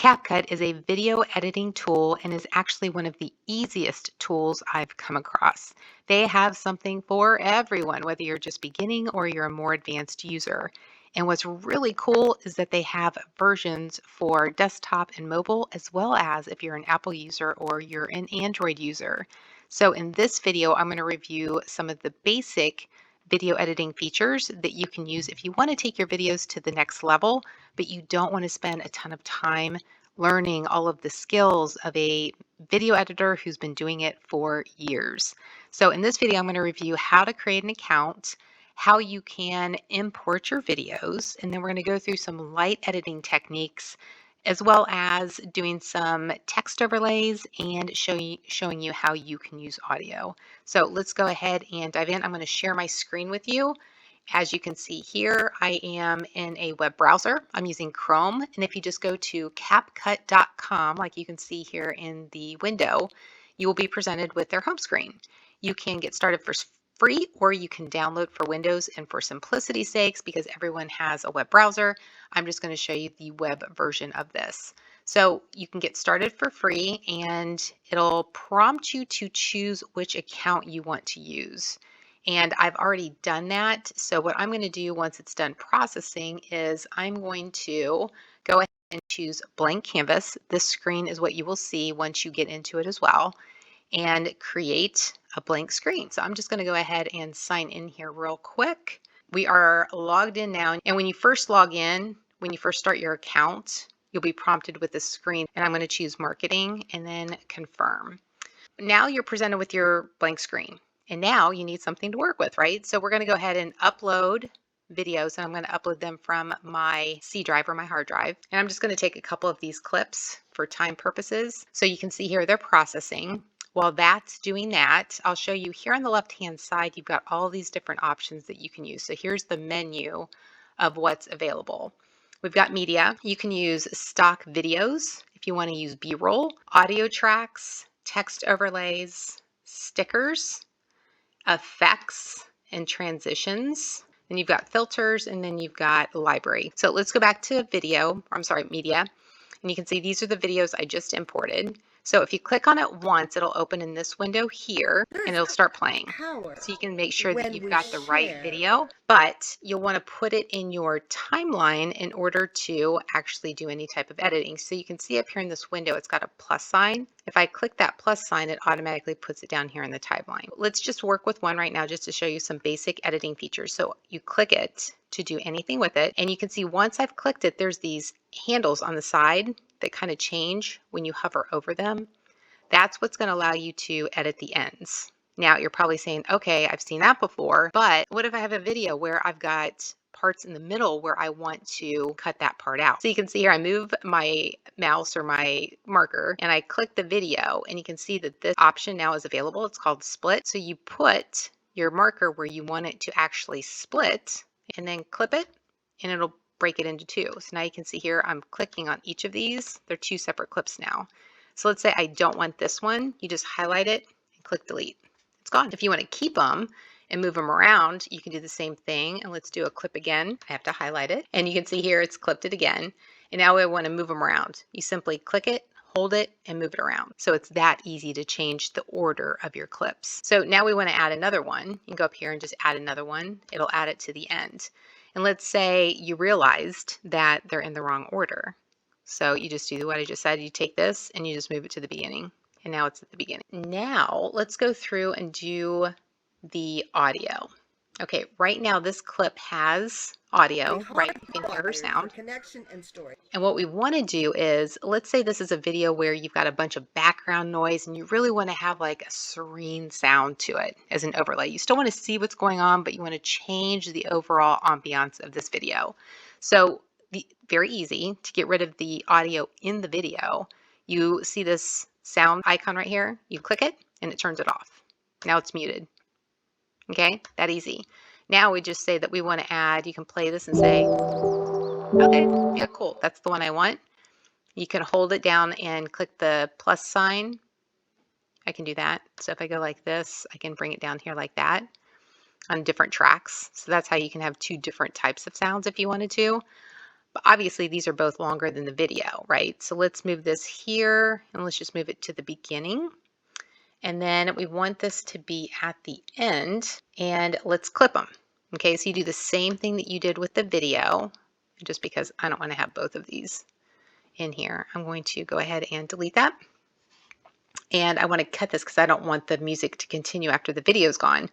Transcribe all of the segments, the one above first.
CapCut is a video editing tool and is actually one of the easiest tools I've come across. They have something for everyone, whether you're just beginning or you're a more advanced user. And what's really cool is that they have versions for desktop and mobile, as well as if you're an Apple user or you're an Android user. So in this video, I'm going to review some of the basic video editing features that you can use if you want to take your videos to the next level, but you don't want to spend a ton of time learning all of the skills of a video editor who's been doing it for years. So in this video, I'm going to review how to create an account, how you can import your videos, and then we're going to go through some light editing techniques, as well as doing some text overlays and showing you how you can use audio. So let's go ahead and dive in. I'm going to share my screen with you. As you can see here, I am in a web browser. I'm using Chrome, and if you just go to CapCut.com, like you can see here in the window, you will be presented with their home screen. You can get started for free, or you can download for Windows, and for simplicity's sakes, because everyone has a web browser, I'm just going to show you the web version of this. So you can get started for free, and it'll prompt you to choose which account you want to use. And I've already done that. So what I'm going to do once it's done processing is I'm going to go ahead and choose blank canvas. This screen is what you will see once you get into it as well, and create a blank screen. So I'm just going to go ahead and sign in here real quick. We are logged in now. And when you first log in, when you first start your account, you'll be prompted with this screen. And I'm going to choose marketing and then confirm. Now you're presented with your blank screen. And now you need something to work with, right? So we're going to go ahead and upload videos, and I'm going to upload them from my C drive or my hard drive. And I'm just going to take a couple of these clips for time purposes. So you can see here they're processing. While that's doing that, I'll show you here on the left-hand side, you've got all these different options that you can use. So here's the menu of what's available. We've got media. You can use stock videos if you want to use B-roll, audio tracks, text overlays, stickers, effects, and transitions. Then you've got filters, and then you've got library. So let's go back to media. And you can see these are the videos I just imported. So if you click on it once, it'll open in this window here, and it'll start playing. So you can make sure that you've got the right video, but you'll want to put it in your timeline in order to actually do any type of editing. So you can see up here in this window, it's got a plus sign. If I click that plus sign, it automatically puts it down here in the timeline. Let's just work with one right now just to show you some basic editing features. So you click it to do anything with it, and you can see once I've clicked it, there's these handles on the side that kind of change when you hover over them. That's what's going to allow you to edit the ends. Now you're probably saying, okay, I've seen that before, but what if I have a video where I've got parts in the middle where I want to cut that part out? So you can see here, I move my mouse or my marker and I click the video, and you can see that this option now is available. It's called split. So you put your marker where you want it to actually split and then clip it, and it'll break it into two. So now you can see here, I'm clicking on each of these. They're two separate clips now. So let's say I don't want this one. You just highlight it and click delete. It's gone. If you want to keep them and move them around, you can do the same thing. And let's do a clip again. I have to highlight it. And you can see here, it's clipped it again. And now I want to move them around. You simply click it, hold it, and move it around. So it's that easy to change the order of your clips. So now we want to add another one. You can go up here and just add another one. It'll add it to the end. And let's say you realized that they're in the wrong order. So you just do what I just said. You take this and you just move it to the beginning. And now it's at the beginning. Now let's go through and do the audio. Okay, right now this clip has audio, right? You can hear her sound. And what we want to do is, let's say this is a video where you've got a bunch of background noise and you really want to have like a serene sound to it as an overlay. You still want to see what's going on, but you want to change the overall ambiance of this video. So very easy to get rid of the audio in the video. You see this sound icon right here. You click it and it turns it off. Now it's muted. Okay, that easy. Now we just say that we want to add, you can play this and say, okay, yeah, cool, that's the one I want. You can hold it down and click the plus sign. I can do that. So if I go like this, I can bring it down here like that on different tracks. So that's how you can have two different types of sounds if you wanted to. But obviously these are both longer than the video, right? So let's move this here and let's just move it to the beginning. And then we want this to be at the end and let's clip them. Okay, so you do the same thing that you did with the video. Just because I don't want to have both of these in here, I'm going to go ahead and delete that. And I want to cut this because I don't want the music to continue after the video's gone.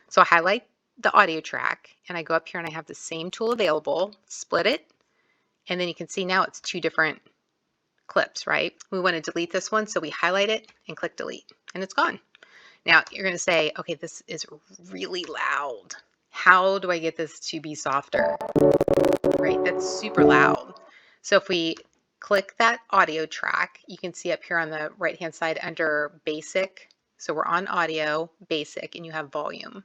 So I highlight the audio track and I go up here and I have the same tool available, split it, and then you can see now it's two different clips, right? We want to delete this one, so we highlight it and click delete, and it's gone. Now you're going to say, okay, this is really loud. How do I get this to be softer? Right, that's super loud. So if we click that audio track, you can see up here on the right hand side under basic. So we're on audio, basic, and you have volume.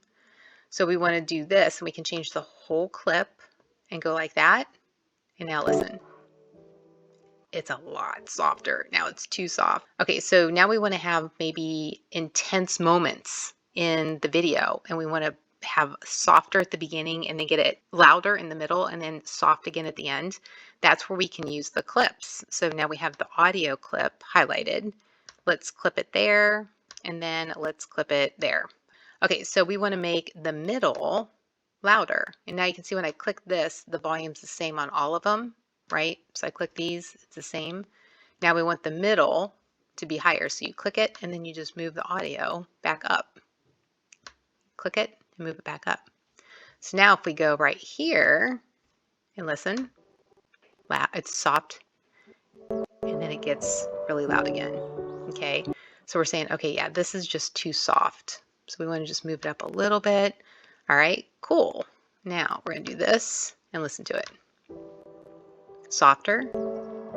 So we want to do this and we can change the whole clip and go like that. And now listen. It's a lot softer. Now it's too soft. Okay, so now we want to have maybe intense moments in the video and we want to have softer at the beginning and then get it louder in the middle and then soft again at the end. That's where we can use the clips. So now we have the audio clip highlighted. Let's clip it there and then let's clip it there. Okay, so we want to make the middle louder. And now you can see when I click this, the volume's the same on all of them, right? So I click these, it's the same. Now we want the middle to be higher. So you click it and then you just move the audio back up. Click it and move it back up. So now if we go right here and listen, wow, it's soft and then it gets really loud again. Okay, so we're saying, okay, yeah, this is just too soft. So we want to just move it up a little bit. All right, cool. Now we're going to do this and listen to it. Softer,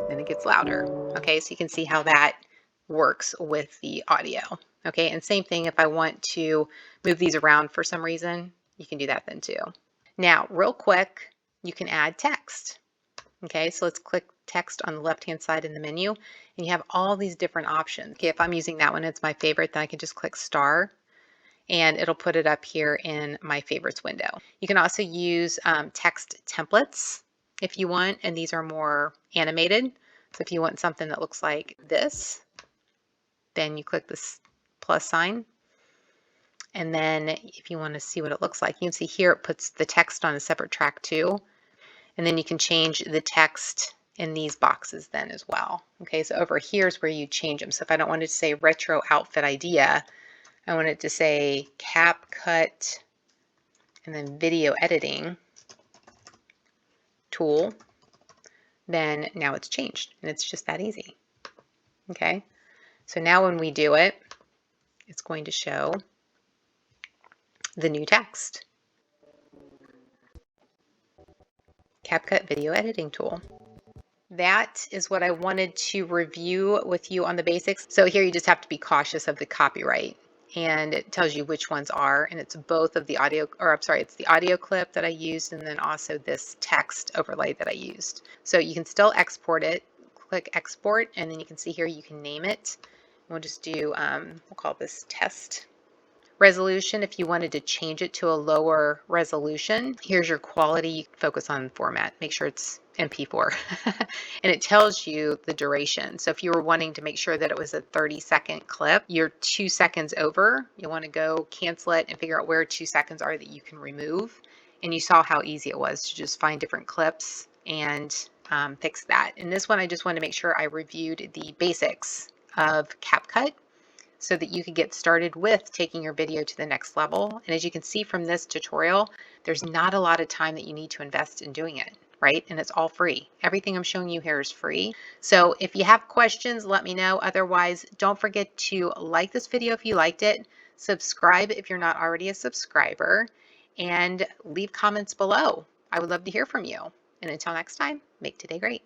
then it gets louder. Okay, so you can see how that works with the audio. Okay, and same thing if I want to move these around for some reason, you can do that then too. Now, real quick, you can add text. Okay, so let's click text on the left-hand side in the menu, and you have all these different options. Okay, if I'm using that one, it's my favorite, then I can just click star, and it'll put it up here in my favorites window. You can also use text templates if you want, and these are more animated. So if you want something that looks like this, then you click this plus sign. And then if you want to see what it looks like, you can see here it puts the text on a separate track too. And then you can change the text in these boxes then as well. Okay, so over here is where you change them. So if I don't want it to say retro outfit idea, I want it to say CapCut and then video editing tool, then now it's changed and it's just that easy. Okay, so now when we do it, it's going to show the new text. CapCut video editing tool. That is what I wanted to review with you on the basics. So here you just have to be cautious of the copyright, and it tells you which ones are, and it's both of the audio, or I'm sorry, it's the audio clip that I used and then also this text overlay that I used. So you can still export it. Click export, and then you can see here you can name it. We'll just do, we'll call this test. Resolution, if you wanted to change it to a lower resolution, here's your quality. Focus on format, make sure it's MP4 and it tells you the duration. So if you were wanting to make sure that it was a 30-second clip, you're 2 seconds over, you want to go cancel it and figure out where 2 seconds are that you can remove. And you saw how easy it was to just find different clips and fix that. In this one, I just wanted to make sure I reviewed the basics of CapCut so that you could get started with taking your video to the next level. And as you can see from this tutorial, there's not a lot of time that you need to invest in doing it, right? And it's all free. Everything I'm showing you here is free. So if you have questions, let me know. Otherwise, don't forget to like this video if you liked it, subscribe if you're not already a subscriber, and leave comments below. I would love to hear from you. And until next time, make today great.